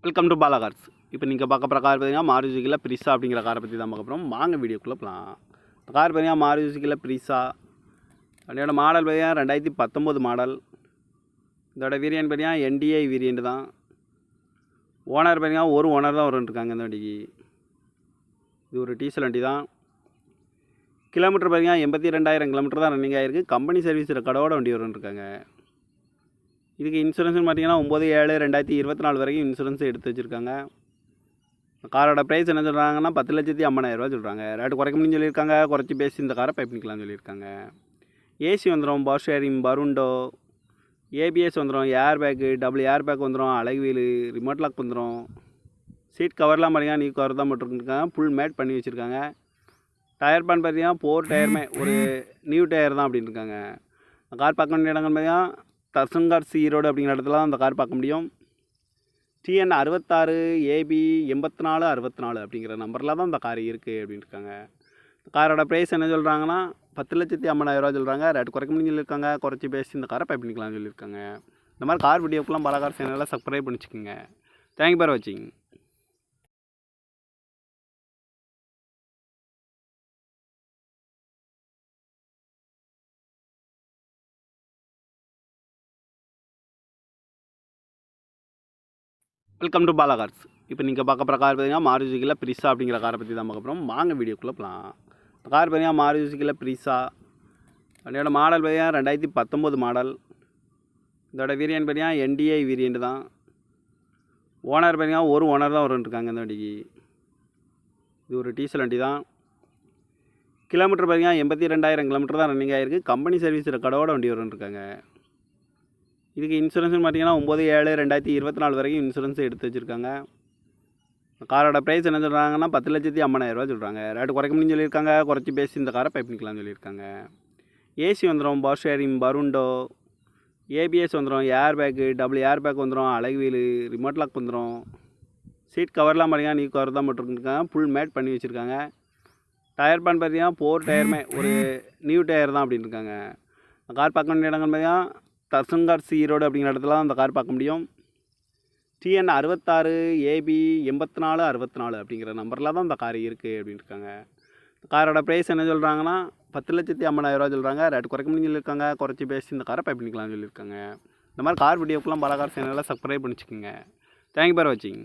Welcome to Bala cars. இப்போ நீங்கள் பார்க்க போகிற கார் பார்த்தீங்கன்னா மாருதி சுசுக்கியில் பிரிஸா அப்படிங்கிற காரை பற்றி தான் பார்க்க போகிறோம். வாங்க வீடியோக்குள்ளே போகலாம். இந்த கார் பார்த்தீங்கன்னா மாருதி சுசுக்கியில் பிரிஸா. அதோட மாடல் பார்த்தீங்கன்னா 2019 மாடல். இதோட வேரியன்ட் பார்த்தீங்கன்னா என்டிஐ வேரியன்ட் தான். ஓனர் பார்த்தீங்கன்னா ஒரு ஓனர் தான் வரும்ன்ட்ருக்காங்க இந்த வண்டிக்கு. இது ஒரு டீசல் வண்டி தான். கிலோமீட்டர் பார்த்தீங்கன்னா 82,000 கிலோமீட்டர் தான் ரன்னிங் ஆகிருக்கு. கம்பெனி சர்வீஸ் ரெக்கார்டோட வண்டி வரும்ன்ட்ருக்காங்க. இதுக்கு இன்சூரன்ஸ்னு பார்த்தீங்கன்னா 9/7/2024 வரைக்கும் இன்சூரன்ஸ் எடுத்து வச்சுருக்காங்க. காரோட ப்ரைஸ் என்ன சொல்கிறாங்கன்னா 10,50,000 சொல்கிறாங்க. ரேட்டு குறைக்க முடியும்னு சொல்லியிருக்காங்க. குறைச்சி பேசி இந்த காரை பை பண்ணிக்கலாம்னு சொல்லியிருக்காங்க. ஏசி வந்துடும், பவர் ஷேரிங், பருண்டோ, ஏபிஎஸ் வந்துடும், air bag, double air bag வந்துடும், அழகு வீலு, ரிமோட் லாக் வந்துடும். சீட் கவர்லாம் பார்த்தீங்கன்னா நியூ கவர் தான் போட்டுருக்காங்க. ஃபுல் மேட் பண்ணி வச்சுருக்காங்க. டயர் பேன் பார்த்தீங்கன்னா 4 டயருமே ஒரு நியூ டயர் தான் அப்படின்னு இருக்காங்க. கார் பார்க்க வேண்டிய இடங்கள் பார்த்தீங்கன்னா தர்சன்கார் ஈரோடு அப்படிங்கிற இடத்துல அந்த கார் பார்க்க முடியும். TN 66 AB 8464 அப்படிங்கிற நம்பரில் தான் இந்த கார் இருக்குது அப்படின்னு இருக்காங்க. காரோட ப்ரைஸ் என்ன சொல்கிறாங்கன்னா 10,50,000 சொல்கிறாங்க. ரேட்டு குறைக்க முடியும்னு சொல்லியிருக்காங்க. குறைச்சி பேசி இந்த காரை பை பண்ணிக்கலாம்னு சொல்லியிருக்காங்க. இந்த மாதிரி கார் வீடியோக்கெல்லாம் பல கார் சேனலில் சப்ஸ்கிரைப் பண்ணிச்சுக்கோங்க. தேங்க்யூ ஃபார் வாட்சிங். Welcome to Bala cars. இப்போ நீங்கள் பார்க்க போகிற கார் பார்த்தீங்கன்னா மாருதி சுசுக்கியில் பிரிஸா அப்படிங்கிற காரை பற்றி தான் பார்க்க போகிறோம். வாங்க வீடியோக்குள்ளே போகலாம். கார் பார்த்தீங்கன்னா மாருதி சுசுக்கியில் பிரிஸா. அதோட மாடல் பார்த்தீங்கன்னா 2019 மாடல். இதோட வேரியன்ட் பார்த்தீங்கன்னா என்டிஐ வேரியன்ட் தான். ஓனர் பார்த்தீங்கன்னா ஒரு ஓனர் தான் வரும்ன்ட்ருக்காங்க இந்த வண்டிக்கு. இது ஒரு டீசல் வண்டி தான். கிலோமீட்டர் பார்த்தீங்கன்னா 82,000 கிலோமீட்டர் தான் ரன்னிங் ஆகிருக்கு. கம்பெனி சர்வீஸ் ரெக்கார்டோட வண்டி வரும்ன்ட்ருக்காங்க. இதுக்கு இன்சூரன்ஸ்னு பார்த்தீங்கன்னா 9/7/2024 வரைக்கும் இன்சூரன்ஸ் எடுத்து வச்சுருக்காங்க. காரோட ப்ரைஸ் என்ன சொல்கிறாங்கன்னா 10,50,000 சொல்கிறாங்க. ரேட்டு குறைக்க முடியும்னு சொல்லியிருக்காங்க. குறைச்சி பேசி இந்த காரை பை பண்ணிக்கலாம்னு சொல்லியிருக்காங்க. ஏசி வந்துடும், பவர் ஷேரிங், பருண்டோ, ஏபிஎஸ் வந்துடும், air bag, double air bag வந்துடும், அழகு வீலு, ரிமோட் லாக் வந்துடும். சீட் கவர்லாம் பார்த்தீங்கன்னா நியூ கவர் தான் போட்டுருக்காங்க. ஃபுல் மேட் பண்ணி வச்சுருக்காங்க. டயர் பேன் பார்த்தீங்கன்னா 4 டயருமே ஒரு நியூ டயர் தான் அப்படின்னு இருக்காங்க. கார் பார்க்க வேண்டிய இடங்கள் பார்த்தீங்கன்னா தர்சன்கார் ஈரோடு அப்படிங்கிற இடத்துல தான் அந்த கார் பார்க்க முடியும். TN 66 AB 8464 அப்படிங்கிற நம்பரில் தான் இந்த கார் இருக்குது அப்படின்னு இருக்காங்க. காரோட ப்ரைஸ் என்ன சொல்கிறாங்கன்னா 10,50,000 சொல்கிறாங்க. ரேட்டு குறைக்க முடியும்னு சொல்லியிருக்காங்க. குறைச்சி பேசி இந்த காரை பை பண்ணிக்கலாம்னு சொல்லியிருக்காங்க. இந்த மாதிரி கார் வீடியோக்கெல்லாம் பல கார் சேனலில் சப்ஸ்கிரைப் பண்ணிச்சுக்கோங்க. தேங்க்யூ ஃபார் வாட்சிங்.